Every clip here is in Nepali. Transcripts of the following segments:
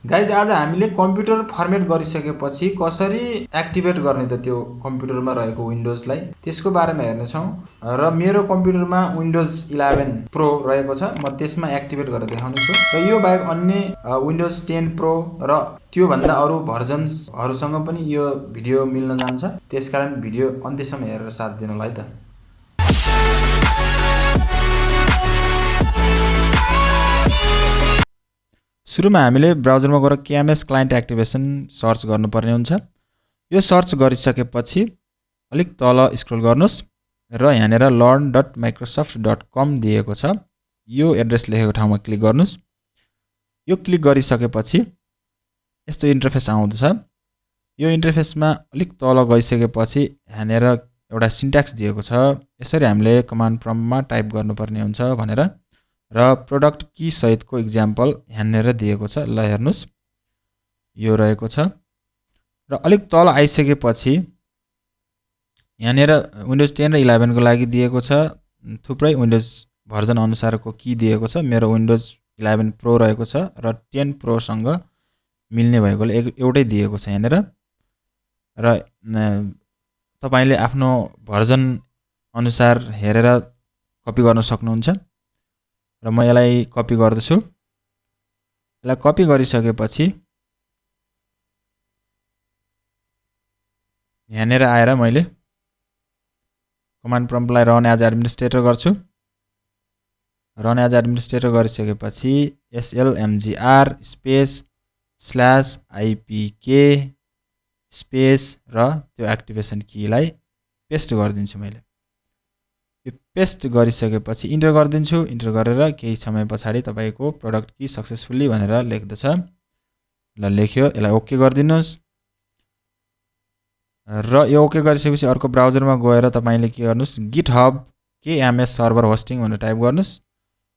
गाइज आज हामीले कम्प्युटर फर्मेट गरिसकेपछि कसरी एक्टिभेट गर्ने त त्यो कम्प्युटरमा रहेको विन्डोजलाई त्यसको बारेमा हेर्नेछौँ र मेरो कम्प्युटरमा विन्डोज 11 प्रो रहेको छ म त्यसमा एक्टिभेट गरेर देखाउने छु र यो बाहेक अन्य विन्डोज 10 प्रो र त्यो भन्दा अरु भर्जन्सहरुसँग पनि यो भिडियो मिल्न जान्छ त्यसकारण भिडियो अन्त्यसम्म हेरेर साथ दिनुलाई त सुरुमा हामीले ब्राउजरमा गएर केएमएस क्लाइन्ट एक्टिभेसन सर्च गर्नुपर्ने हुन्छ यो सर्च गरिसकेपछि अलिक तल स्क्रोल गर्नुस् र यहाँनेर learn.microsoft.com दिएको छ यो एड्रेस लेखेको ठाउँमा क्लिक गर्नुस् यो क्लिक गरिसकेपछि यस्तो इन्टरफेस आउँछ यो इन्टरफेसमा अलिक तल गइसकेपछि यहाँनेर एउटा सिन्ट्याक्स दिएको छ यसरी हामीले कमान्ड प्रम्प्टमा टाइप गर्नुपर्ने हुन्छ भनेर र प्रोडक्ट की सहितको एक्जाम्पल यहाँनेर दिएको छ ल हेर्नुस् यो रहेको छ र अलिक तल आइसकेपछि यहाँनेर विन्डोज 10 र 11 को लागि दिएको छ थुप्रै विन्डोज भर्जन अनुसारको की दिएको छ मेरो विन्डोज 11 प्रो रहेको छ र 10 प्रो सँग मिल्ने भएकोले एउटै दिएको छ यहाँनेर र तपाईले आफ्नो भर्जन अनुसार हेरेर कपी गर्न सक्नुहुन्छ र म यसलाई कपी गर्दैछु यसलाई कपी गरिसकेपछि यहाँनेर आएर मैले कमान्ड प्रम्प्टलाई रन एज एडमिनिस्ट्रेटर गर्छु रन एज एडमिनिस्ट्रेटर गरिसकेपछि slmgr /ipk स्पेस र त्यो एक्टिभेसन कीलाई पेस्ट गरिदिन्छु मैले यो पेस्ट गरिसकेपछि इन्टर गरिदिन्छु इन्टर गरेर केही समय पछाडी तपाईको प्रोडक्ट की सक्सेसफुली भनेर लेख्दछ ल लेख्यो यसलाई ओके गरिदिनुस् र यो ओके गरिसकेपछि अर्को ब्राउजरमा गएर तपाईले के गर्नुस् github kms सर्भर होस्टिङ भनेर टाइप गर्नुस्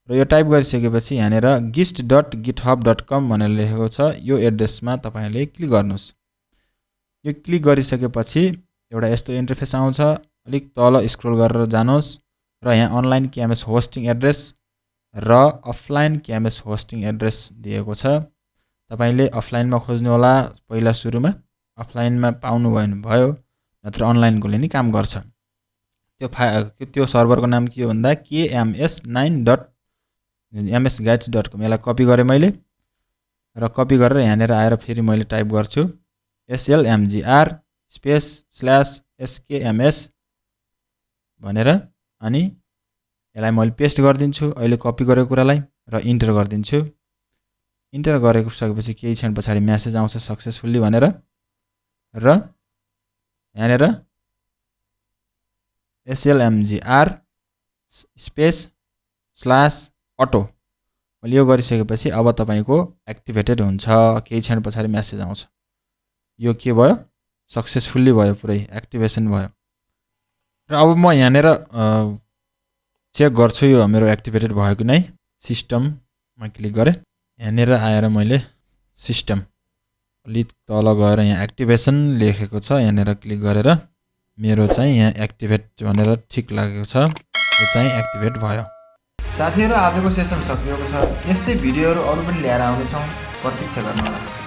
र यो टाइप गरिसकेपछि यहाँनेर gist.github.com भनेर लेखेको छ यो एड्रेसमा तपाईले क्लिक गर्नुस् यो क्लिक गरिसकेपछि एउटा यस्तो इन्टरफेस आउँछ अलिक तल स्क्रोल गरेर जानुस् र यहाँ अनलाइन केएमएस होस्टिङ एड्रेस र अफलाइन केएमएस होस्टिङ एड्रेस दिएको छ तपाईले अफलाइनमा खोज्नु होला पहिला सुरुमा अफलाइनमा पाउनु भयो नत्र अनलाइनकोले नि काम गर्छ त्यो सर्भरको नाम के हो भन्दा kms9.msguides.com यसलाई कपी गरे मैले र कपी गरेर यहाँनेर आएर फेरि मैले टाइप गर्छु slmgr /skms भनेर अनि यसलाई मैले पेस्ट गर्दिन्छु अहिले कपी गरेको कुरालाई र इन्टर गर्दिन्छु इन्टर गरेको सकेपछि केही क्षण पछाडी मेसेज आउँछ सक्सेसफुली भनेर र यहाँनेर slmgr /auto मैले यो गरिसकेपछि अब तपाईको एक्टिभेटेड हुन्छ केही क्षण पछाडी मेसेज आउँछ यो के भयो सक्सेसफुली भयो पुरै एक्टिभेसन भयो र अब म यहाँनेर चेक गर्छु यो मेरो एक्टिभेटेड भयो कि नै सिस्टममा क्लिक गरे यहाँनेर आएर मैले सिस्टम अलि तल गएर यहाँ एक्टिभेसन लेखेको छ यहाँनेर क्लिक गरेर मेरो चाहिँ यहाँ एक्टिभेट भनेर ठीक लागेको छ यो चाहिँ एक्टिभेट भयो साथीहरु आजको सेसन सकिएको छ यस्तै भिडियोहरु अरु पनि ल्याएर आउने छौं प्रतीक्षा गर्नुहोला